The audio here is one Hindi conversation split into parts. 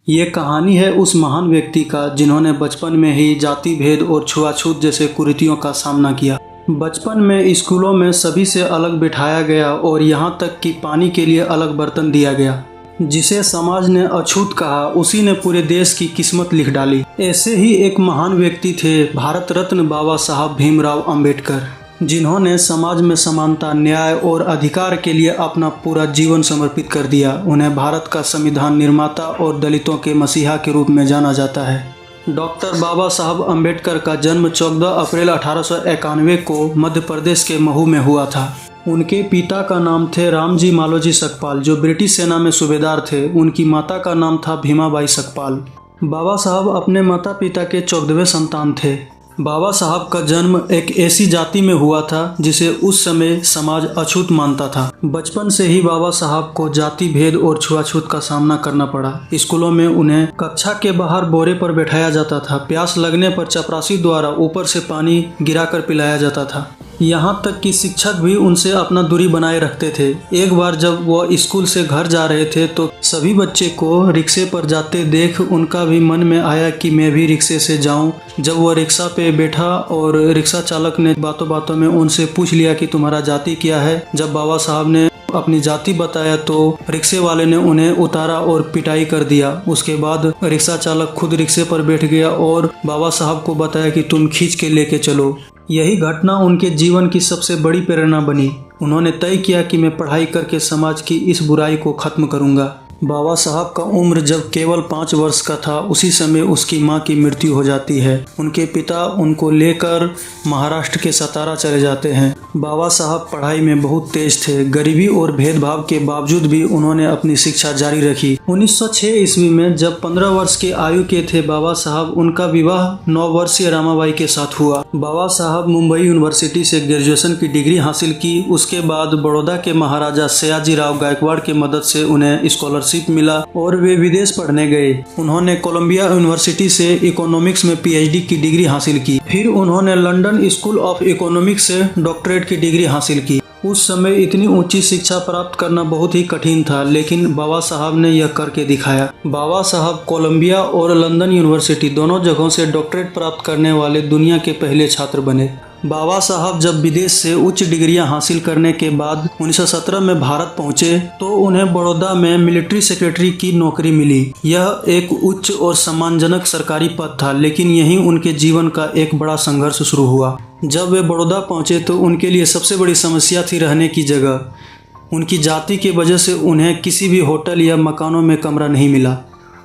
ये कहानी है उस महान व्यक्ति का जिन्होंने बचपन में ही जाति भेद और छुआछूत जैसे कुरीतियों का सामना किया। बचपन में स्कूलों में सभी से अलग बिठाया गया और यहाँ तक कि पानी के लिए अलग बर्तन दिया गया। जिसे समाज ने अछूत कहा, उसी ने पूरे देश की किस्मत लिख डाली। ऐसे ही एक महान व्यक्ति थे भारत रत्न बाबा साहब भीमराव अंबेडकर, जिन्होंने समाज में समानता, न्याय और अधिकार के लिए अपना पूरा जीवन समर्पित कर दिया। उन्हें भारत का संविधान निर्माता और दलितों के मसीहा के रूप में जाना जाता है। डॉक्टर बाबा साहब अंबेडकर का जन्म 14 अप्रैल 1891 को मध्य प्रदेश के महू में हुआ था। उनके पिता का नाम थे रामजी मालोजी सकपाल, जो ब्रिटिश सेना में सूबेदार थे। उनकी माता का नाम था भीमाबाई सकपाल। बाबा साहब अपने माता पिता के 14वें संतान थे। बाबा साहब का जन्म एक ऐसी जाति में हुआ था जिसे उस समय समाज अछूत मानता था। बचपन से ही बाबा साहब को जाति भेद और छुआछूत का सामना करना पड़ा। स्कूलों में उन्हें कक्षा के बाहर बोरे पर बैठाया जाता था। प्यास लगने पर चपरासी द्वारा ऊपर से पानी गिराकर पिलाया जाता था। यहाँ तक कि शिक्षक भी उनसे अपना दूरी बनाए रखते थे। एक बार जब वह स्कूल से घर जा रहे थे तो सभी बच्चे को रिक्शे पर जाते देख उनका भी मन में आया कि मैं भी रिक्शे से जाऊं। जब वह रिक्शा पे बैठा और रिक्शा चालक ने बातों बातों में उनसे पूछ लिया कि तुम्हारा जाति क्या है। जब बाबा साहब ने अपनी जाति बताया तो रिक्शे वाले ने उन्हें उतारा और पिटाई कर दिया। उसके बाद रिक्शा चालक खुद रिक्शे पर बैठ गया और बाबा साहब को बताया कि तुम खींच के लेके चलो। यही घटना उनके जीवन की सबसे बड़ी प्रेरणा बनी। उन्होंने तय किया कि मैं पढ़ाई करके समाज की इस बुराई को खत्म करूंगा। बाबा साहब का उम्र जब केवल 5 वर्ष का था, उसी समय उसकी मां की मृत्यु हो जाती है। उनके पिता उनको लेकर महाराष्ट्र के सतारा चले जाते हैं। बाबा साहब पढ़ाई में बहुत तेज थे। गरीबी और भेदभाव के बावजूद भी उन्होंने अपनी शिक्षा जारी रखी। 1906 ईस्वी में जब 15 वर्ष की आयु के थे बाबा साहब, उनका विवाह 9 वर्षीय रामाबाई के साथ हुआ। बाबा साहब मुंबई यूनिवर्सिटी से ग्रेजुएशन की डिग्री हासिल की। उसके बाद बड़ौदा के महाराजा सयाजी राव गायकवाड़ की मदद से उन्हें स्कॉलरशिप मिला और वे विदेश पढ़ने गए। उन्होंने कोलंबिया यूनिवर्सिटी से इकोनॉमिक्स में पीएचडी की डिग्री हासिल की। फिर उन्होंने लंदन स्कूल ऑफ इकोनॉमिक्स से डॉक्टरेट की डिग्री हासिल की। उस समय इतनी ऊंची शिक्षा प्राप्त करना बहुत ही कठिन था, लेकिन बाबा साहब ने यह करके दिखाया। बाबा साहब कोलंबिया और लंदन यूनिवर्सिटी दोनों जगहों से डॉक्टरेट प्राप्त करने वाले दुनिया के पहले छात्र बने। बाबा साहब जब विदेश से उच्च डिग्रियां हासिल करने के बाद 1917 में भारत पहुंचे तो उन्हें बड़ौदा में मिलिट्री सेक्रेटरी की नौकरी मिली। यह एक उच्च और सम्मानजनक सरकारी पद था, लेकिन यहीं उनके जीवन का एक बड़ा संघर्ष शुरू हुआ। जब वे बड़ौदा पहुंचे तो उनके लिए सबसे बड़ी समस्या थी रहने की जगह। उनकी जाति की वजह से उन्हें किसी भी होटल या मकानों में कमरा नहीं मिला।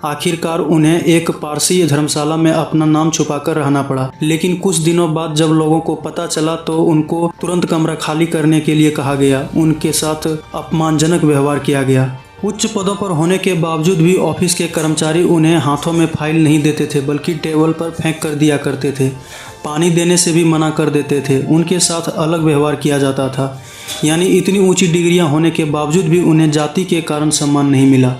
आखिरकार उन्हें एक पारसी धर्मशाला में अपना नाम छुपाकर रहना पड़ा। लेकिन कुछ दिनों बाद जब लोगों को पता चला तो उनको तुरंत कमरा खाली करने के लिए कहा गया। उनके साथ अपमानजनक व्यवहार किया गया। उच्च पदों पर होने के बावजूद भी ऑफिस के कर्मचारी उन्हें हाथों में फाइल नहीं देते थे, बल्कि टेबल पर फेंक कर दिया करते थे। पानी देने से भी मना कर देते थे। उनके साथ अलग व्यवहार किया जाता था। यानी इतनी ऊंची डिग्रियां होने के बावजूद भी उन्हें जाति के कारण सम्मान नहीं मिला।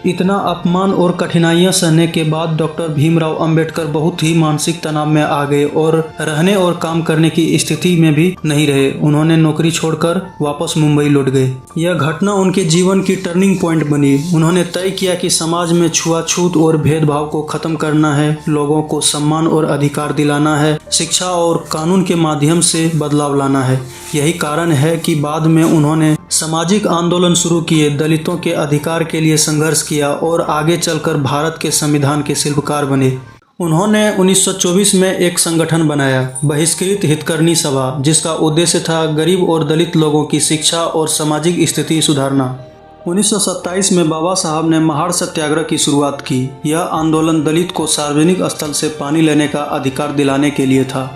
इतना अपमान और कठिनाइयां सहने के बाद डॉक्टर भीमराव अंबेडकर बहुत ही मानसिक तनाव में आ गए और रहने और काम करने की स्थिति में भी नहीं रहे। उन्होंने नौकरी छोड़कर वापस मुंबई लौट गए। यह घटना उनके जीवन की टर्निंग पॉइंट बनी। उन्होंने तय किया कि समाज में छुआछूत और भेदभाव को खत्म करना है, लोगों को सम्मान और अधिकार दिलाना है, शिक्षा और कानून के माध्यम से बदलाव लाना है। यही कारण है कि बाद में उन्होंने सामाजिक आंदोलन शुरू किए, दलितों के अधिकार के लिए संघर्ष किया और आगे चलकर भारत के संविधान के शिल्पकार बने। उन्होंने 1924 में एक संगठन बनाया, बहिष्कृत हितकरणी सभा, जिसका उद्देश्य था गरीब और दलित लोगों की शिक्षा और सामाजिक स्थिति सुधारना। 1927 में बाबा साहब ने महाड़ सत्याग्रह की शुरुआत की। यह आंदोलन दलित को सार्वजनिक स्थल से पानी लेने का अधिकार दिलाने के लिए था।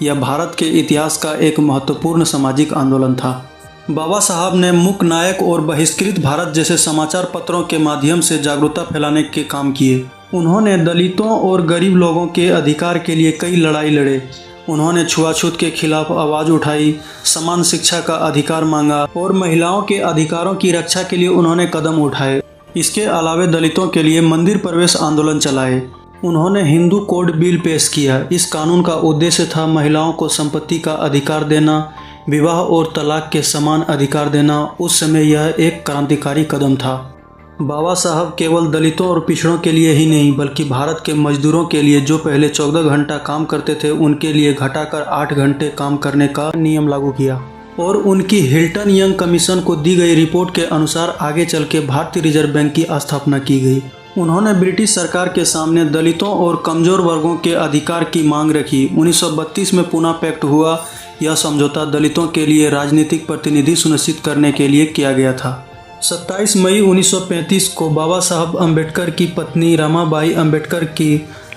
यह भारत के इतिहास का एक महत्वपूर्ण सामाजिक आंदोलन था। बाबा साहब ने मूक नायक और बहिष्कृत भारत जैसे समाचार पत्रों के माध्यम से जागरूकता फैलाने के काम किए। उन्होंने दलितों और गरीब लोगों के अधिकार के लिए कई लड़ाई लड़े। उन्होंने छुआछूत के खिलाफ आवाज़ उठाई, समान शिक्षा का अधिकार मांगा और महिलाओं के अधिकारों की रक्षा के लिए उन्होंने कदम उठाए। इसके अलावा दलितों के लिए मंदिर प्रवेश आंदोलन चलाए। उन्होंने हिंदू कोड बिल पेश किया। इस कानून का उद्देश्य था महिलाओं को संपत्ति का अधिकार देना, विवाह और तलाक के समान अधिकार देना। उस समय यह एक क्रांतिकारी कदम था। बाबा साहब केवल दलितों और पिछड़ों के लिए ही नहीं बल्कि भारत के मजदूरों के लिए जो पहले 14 घंटा काम करते थे उनके लिए घटाकर 8 घंटे काम करने का नियम लागू किया और उनकी हिल्टन यंग कमीशन को दी गई रिपोर्ट के अनुसार आगे चल के भारतीय रिजर्व बैंक की स्थापना की गई। उन्होंने ब्रिटिश सरकार के सामने दलितों और कमज़ोर वर्गों के अधिकार की मांग रखी। 1932 में पुणे पैक्ट हुआ। यह समझौता दलितों के लिए राजनीतिक प्रतिनिधि सुनिश्चित करने के लिए किया गया था। 27 मई 1935 को बाबा साहब अम्बेडकर की पत्नी रमाबाई अम्बेडकर की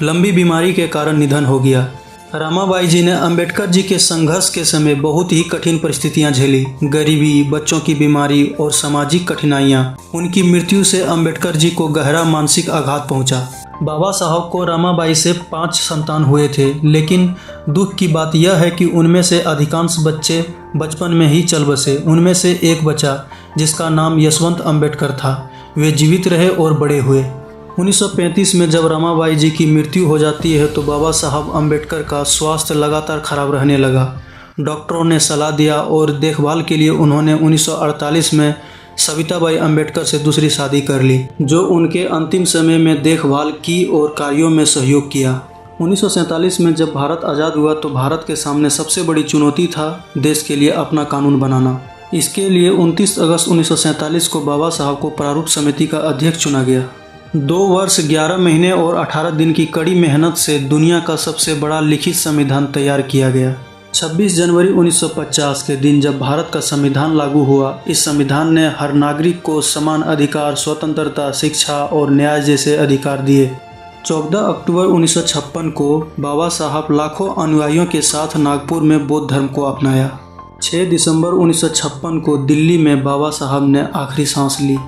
लंबी बीमारी के कारण निधन हो गया। रमाबाई जी ने अम्बेडकर जी के संघर्ष के समय बहुत ही कठिन परिस्थितियां झेली। गरीबी, बच्चों की बीमारी और सामाजिक कठिनाइयां। उनकी मृत्यु से अम्बेडकर जी को गहरा मानसिक आघात पहुंचा। बाबा साहब को रमाबाई से 5 संतान हुए थे, लेकिन दुख की बात यह है कि उनमें से अधिकांश बच्चे बचपन में ही चल बसे। उनमें से एक बच्चा जिसका नाम यशवंत अम्बेडकर था, वे जीवित रहे और बड़े हुए। 1935 में जब रमाबाई जी की मृत्यु हो जाती है तो बाबा साहब अम्बेडकर का स्वास्थ्य लगातार खराब रहने लगा। डॉक्टरों ने सलाह दिया और देखभाल के लिए उन्होंने 1948 में सविताबाई अम्बेडकर से दूसरी शादी कर ली, जो उनके अंतिम समय में देखभाल की और कार्यों में सहयोग किया। 1947 में जब भारत आज़ाद हुआ तो भारत के सामने सबसे बड़ी चुनौती था देश के लिए अपना कानून बनाना। इसके लिए 29 अगस्त 1947 को बाबा साहब को प्रारूप समिति का अध्यक्ष चुना गया। 2 वर्ष 11 महीने और 18 दिन की कड़ी मेहनत से दुनिया का सबसे बड़ा लिखित संविधान तैयार किया गया। 26 जनवरी 1950 के दिन जब भारत का संविधान लागू हुआ, इस संविधान ने हर नागरिक को समान अधिकार, स्वतंत्रता, शिक्षा और न्याय जैसे अधिकार दिए। 14 अक्टूबर 1956 को बाबा साहब लाखों अनुयायियों के साथ नागपुर में बौद्ध धर्म को अपनाया। 6 दिसंबर 1956 को दिल्ली में बाबा साहब ने आखिरी सांस ली।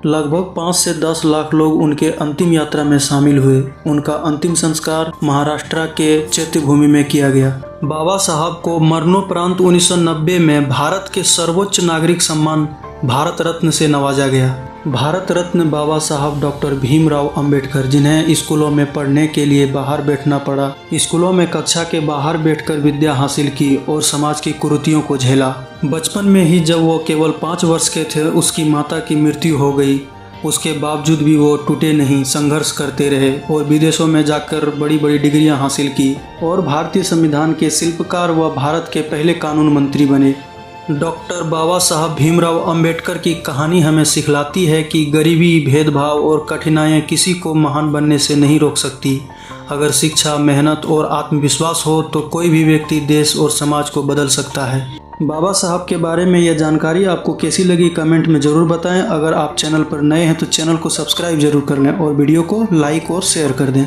लगभग 5 से 10 लाख लोग उनके अंतिम यात्रा में शामिल हुए। उनका अंतिम संस्कार महाराष्ट्र के चैत्यभूमि में किया गया। बाबा साहब को मरणोपरांत 1990 में भारत के सर्वोच्च नागरिक सम्मान भारत रत्न से नवाजा गया। भारत रत्न बाबा साहब डॉक्टर भीमराव अंबेडकर, जिन्हें स्कूलों में पढ़ने के लिए बाहर बैठना पड़ा, स्कूलों में कक्षा के बाहर बैठकर विद्या हासिल की और समाज की कुरीतियों को झेला। बचपन में ही जब वो केवल 5 वर्ष के थे, उसकी माता की मृत्यु हो गई। उसके बावजूद भी वो टूटे नहीं, संघर्ष करते रहे और विदेशों में जाकर बड़ी बड़ी डिग्रियां हासिल की और भारतीय संविधान के शिल्पकार व भारत के पहले कानून मंत्री बने। डॉक्टर बाबा साहब भीमराव अंबेडकर की कहानी हमें सिखलाती है कि गरीबी, भेदभाव और कठिनाइयाँ किसी को महान बनने से नहीं रोक सकती। अगर शिक्षा, मेहनत और आत्मविश्वास हो तो कोई भी व्यक्ति देश और समाज को बदल सकता है। बाबा साहब के बारे में यह जानकारी आपको कैसी लगी कमेंट में ज़रूर बताएं। अगर आप चैनल पर नए हैं तो चैनल को सब्सक्राइब जरूर कर लें और वीडियो को लाइक और शेयर कर दें।